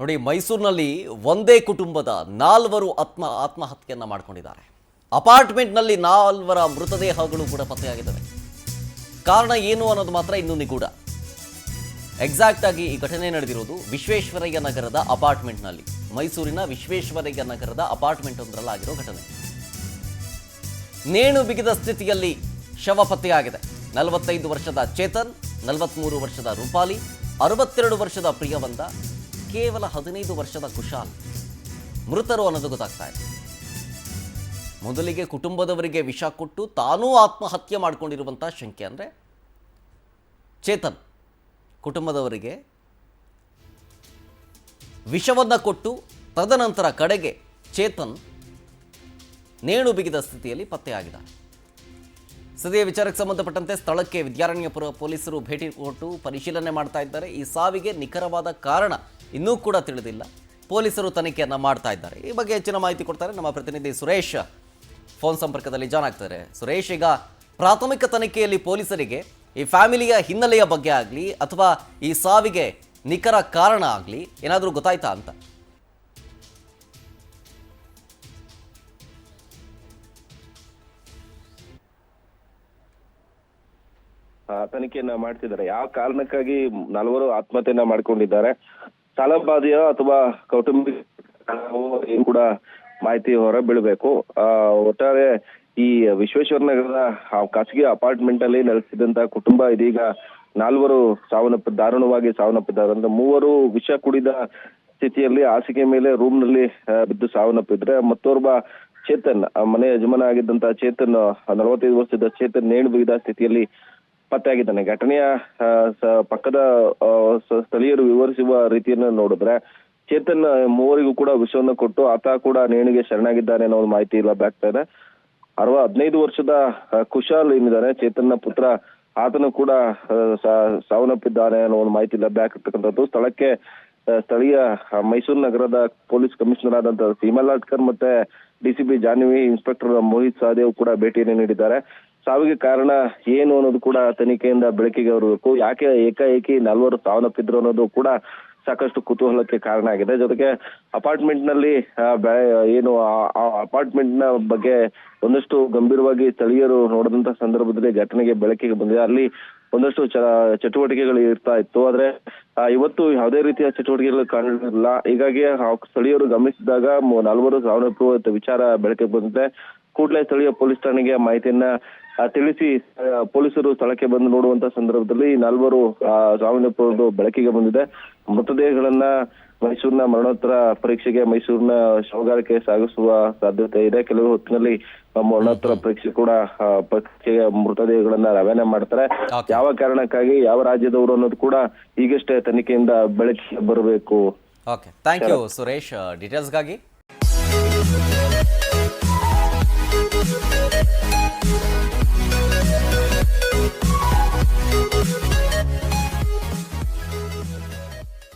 ನೋಡಿ, ಮೈಸೂರಿನಲ್ಲಿ ಒಂದೇ ಕುಟುಂಬದ 4 ಆತ್ಮಹತ್ಯೆಯನ್ನ ಮಾಡಿಕೊಂಡಿದ್ದಾರೆ. ಅಪಾರ್ಟ್ಮೆಂಟ್ನಲ್ಲಿ 4 ಮೃತದೇಹಗಳು ಕೂಡ ಪತ್ತೆಯಾಗಿದ್ದಾವೆ. ಕಾರಣ ಏನು ಅನ್ನೋದು ಮಾತ್ರ ಇನ್ನೂ ನಿಗೂಢ. ಎಕ್ಸಾಕ್ಟ್ ಆಗಿ ಈ ಘಟನೆ ನಡೆದಿರೋದು ವಿಶ್ವೇಶ್ವರಯ್ಯ ನಗರದ ಅಪಾರ್ಟ್ಮೆಂಟ್ನಲ್ಲಿ. ಮೈಸೂರಿನ ವಿಶ್ವೇಶ್ವರಯ್ಯ ನಗರದ ಅಪಾರ್ಟ್ಮೆಂಟ್ ಒಂದರಲ್ಲಾಗಿರೋ ಘಟನೆ. ನೇಣು ಬಿಗಿದ ಸ್ಥಿತಿಯಲ್ಲಿ ಶವ ಪತ್ತೆಯಾಗಿದೆ. 45 ವರ್ಷದ ಚೇತನ್, 43 ವರ್ಷದ ರೂಪಾಲಿ, 62 ವರ್ಷದ ಪ್ರಿಯವಂತ, ಕೇವಲ 15 ವರ್ಷದ ಕುಶಾಲ್ ಮೃತರು ಅನ್ನೋದು ಗೊತ್ತಾಗ್ತಾ ಇದೆ. ಮೊದಲಿಗೆ ಕುಟುಂಬದವರಿಗೆ ವಿಷ ಕೊಟ್ಟು ತಾನೂ ಆತ್ಮಹತ್ಯೆ ಮಾಡಿಕೊಂಡಿರುವಂಥ ಶಂಕೆ. ಅಂದರೆ ಚೇತನ್ ಕುಟುಂಬದವರಿಗೆ ವಿಷವನ್ನು ಕೊಟ್ಟು ತದನಂತರ ಕಡೆಗೆ ಚೇತನ್ ನೇಣು ಬಿಗಿದ ಸ್ಥಿತಿಯಲ್ಲಿ ಪತ್ತೆಯಾಗಿದ್ದಾರೆ. ಸದ್ಯ ವಿಚಾರಕ್ಕೆ ಸಂಬಂಧಪಟ್ಟಂತೆ ಸ್ಥಳಕ್ಕೆ ವಿದ್ಯಾರಣ್ಯಪುರ ಪೊಲೀಸರು ಭೇಟಿ ಕೊಟ್ಟು ಪರಿಶೀಲನೆ ಮಾಡ್ತಾ ಇದ್ದಾರೆ. ಈ ಸಾವಿಗೆ ನಿಖರವಾದ ಕಾರಣ ಇನ್ನೂ ಕೂಡ ತಿಳಿದಿಲ್ಲ. ಪೊಲೀಸರು ತನಿಖೆಯನ್ನು ಮಾಡ್ತಾ ಇದ್ದಾರೆ. ಈ ಬಗ್ಗೆ ಹೆಚ್ಚಿನ ಮಾಹಿತಿ ಕೊಡ್ತಾರೆ ನಮ್ಮ ಪ್ರತಿನಿಧಿ ಸುರೇಶ್. ಫೋನ್ ಸಂಪರ್ಕದಲ್ಲಿ ಜಾಯ್ನ್ ಆಗ್ತಾರೆ. ಸುರೇಶ್, ಈಗ ಪ್ರಾಥಮಿಕ ತನಿಖೆಯಲ್ಲಿ ಪೊಲೀಸರಿಗೆ ಈ ಫ್ಯಾಮಿಲಿಯ ಹಿನ್ನೆಲೆಯ ಬಗ್ಗೆ ಆಗಲಿ ಅಥವಾ ಈ ಸಾವಿಗೆ ನಿಖರ ಕಾರಣ ಆಗಲಿ ಏನಾದರೂ ಗೊತ್ತಾಯ್ತಾ ಅಂತ? ತನಿಖೆಯನ್ನ ಮಾಡ್ತಿದ್ದಾರೆ. ಯಾವ ಕಾರಣಕ್ಕಾಗಿ 4 ಆತ್ಮಹತ್ಯೆಯನ್ನ ಮಾಡ್ಕೊಂಡಿದ್ದಾರೆ, ಸಾಲಬಾಧೆಯ ಅಥವಾ ಕೌಟುಂಬಿಕ ಏನು ಕೂಡ ಮಾಹಿತಿ ಹೊರ ಬೀಳಬೇಕು. ಒಟ್ಟಾರೆ ಈ ವಿಶ್ವೇಶ್ವರ ನಗರದ ಖಾಸಗಿ ಅಪಾರ್ಟ್ಮೆಂಟ್ ಅಲ್ಲಿ ನೆಲೆಸಿದಂತ ಕುಟುಂಬ ಇದೀಗ 4 ದಾರುಣವಾಗಿ ಸಾವನ್ನಪ್ಪಿದ್ದಾರೆ. ಅಂದ್ರೆ 3 ವಿಷ ಕುಡಿದ ಸ್ಥಿತಿಯಲ್ಲಿ ಹಾಸಿಗೆ ಮೇಲೆ ರೂಮ್ ನಲ್ಲಿ ಬಿದ್ದು ಸಾವನ್ನಪ್ಪಿದ್ರೆ, ಮತ್ತೋರ್ವ ಚೇತನ್, ಮನೆ ಯಜಮಾನ ಆಗಿದ್ದಂತ ಚೇತನ್, 45 ವರ್ಷದ ಚೇತನ್ ನೇಣು ಬಿಗಿದ ಸ್ಥಿತಿಯಲ್ಲಿ ಪತ್ತೆಯಾಗಿದ್ದಾನೆ. ಘಟನೆಯ ಪಕ್ಕದ ಸ್ಥಳೀಯರು ವಿವರಿಸುವ ರೀತಿಯನ್ನು ನೋಡಿದ್ರೆ, ಚೇತನ್ 3 ಕೂಡ ವಿಷವನ್ನು ಕೊಟ್ಟು ಆತ ಕೂಡ ನೇಣಿಗೆ ಶರಣಾಗಿದ್ದಾನೆ ಅನ್ನೋ ಮಾಹಿತಿ ಲಭ್ಯ ಇದೆ. 15 ವರ್ಷದ ಕುಶಾಲ್ ಏನಿದ್ದಾನೆ, ಚೇತನ್ನ ಪುತ್ರ, ಆತನು ಕೂಡ ಸಾವನ್ನಪ್ಪಿದ್ದಾನೆ ಅನ್ನೋ ಒಂದು ಮಾಹಿತಿ ಲಭ್ಯ ಆಗಿರ್ತಕ್ಕಂಥದ್ದು. ಸ್ಥಳಕ್ಕೆ ಸ್ಥಳೀಯ ಮೈಸೂರು ನಗರದ ಪೊಲೀಸ್ ಕಮಿಷನರ್ ಆದಂತ ಸೀಮಾ ಲಾಟ್ಕರ್ ಮತ್ತೆ ಡಿಸಿಪಿ ಜಾನ್ವಿ, ಇನ್ಸ್ಪೆಕ್ಟರ್ ಮೋಹಿತ್ ಸಹದೇವ್ ಕೂಡ ಭೇಟಿಯನ್ನು ನೀಡಿದ್ದಾರೆ. ಸಾವಿಗೆ ಕಾರಣ ಏನು ಅನ್ನೋದು ಕೂಡ ತನಿಖೆಯಿಂದ ಬೆಳಕಿಗೆ ಬರಬೇಕು. ಯಾಕೆ ಏಕಾಏಕಿ 4 ಸಾವನ್ನಪ್ಪಿದ್ರು ಅನ್ನೋದು ಕೂಡ ಸಾಕಷ್ಟು ಕುತೂಹಲಕ್ಕೆ ಕಾರಣ ಆಗಿದೆ. ಜೊತೆಗೆ ಅಪಾರ್ಟ್ಮೆಂಟ್ ನಲ್ಲಿ ಏನು ಅಪಾರ್ಟ್ಮೆಂಟ್ ನ ಬಗ್ಗೆ ಒಂದಷ್ಟು ಗಂಭೀರವಾಗಿ ಸ್ಥಳೀಯರು ನೋಡಿದಂತ ಸಂದರ್ಭದಲ್ಲಿ ಘಟನೆಗೆ ಬೆಳಕಿಗೆ ಬಂದಿದೆ. ಅಲ್ಲಿ ಒಂದಷ್ಟು ಚಟುವಟಿಕೆಗಳು ಇರ್ತಾ ಇತ್ತು. ಆದ್ರೆ ಇವತ್ತು ಯಾವುದೇ ರೀತಿಯ ಚಟುವಟಿಕೆಗಳು ಕಾಣಿರಲಿಲ್ಲ. ಹೀಗಾಗಿ ಸ್ಥಳೀಯರು ಗಮನಿಸಿದಾಗ 4 ಸಾವನ್ನಪ್ಪಿರುವ ವಿಚಾರ ಬೆಳಕಿಗೆ ಬಂದಿದೆ. ಕೂಡಲೇ ಸ್ಥಳೀಯ ಪೊಲೀಸ್ ಠಾಣೆಗೆ ಮಾಹಿತಿಯನ್ನ ತಿಳಿಸಿ ಪೊಲೀಸರು ಸ್ಥಳಕ್ಕೆ ಬಂದು ನೋಡುವಂತ ಸಂದರ್ಭದಲ್ಲಿ 4 ಸಾವನ್ನಪ್ಪಿರುವುದು ಬೆಳಕಿಗೆ ಬಂದಿದೆ. ಮೃತದೇಹಗಳನ್ನ ಮೈಸೂರಿನ ಮರಣೋತ್ತರ ಪರೀಕ್ಷೆಗೆ ಮೈಸೂರಿನ ಶವಗಾರಿಕೆ ಸಾಗಿಸುವ ಸಾಧ್ಯತೆ ಇದೆ. ಕೆಲವು ಹೊತ್ತಿನಲ್ಲಿ ಮರಣೋತ್ತರ ಪರೀಕ್ಷೆ ಕೂಡ ಪರೀಕ್ಷೆಗೆ ಮೃತದೇಹಗಳನ್ನ ರವಾನೆ ಮಾಡ್ತಾರೆ. ಯಾವ ಕಾರಣಕ್ಕಾಗಿ, ಯಾವ ರಾಜ್ಯದವರು ಅನ್ನೋದು ಕೂಡ ಈಗಷ್ಟೇ ತನಿಖೆಯಿಂದ ಬೆಳಕಿಗೆ ಬರಬೇಕು. Okay, thank you Suresh ಡೀಟೇಲ್ಸ್ಗಾಗಿ.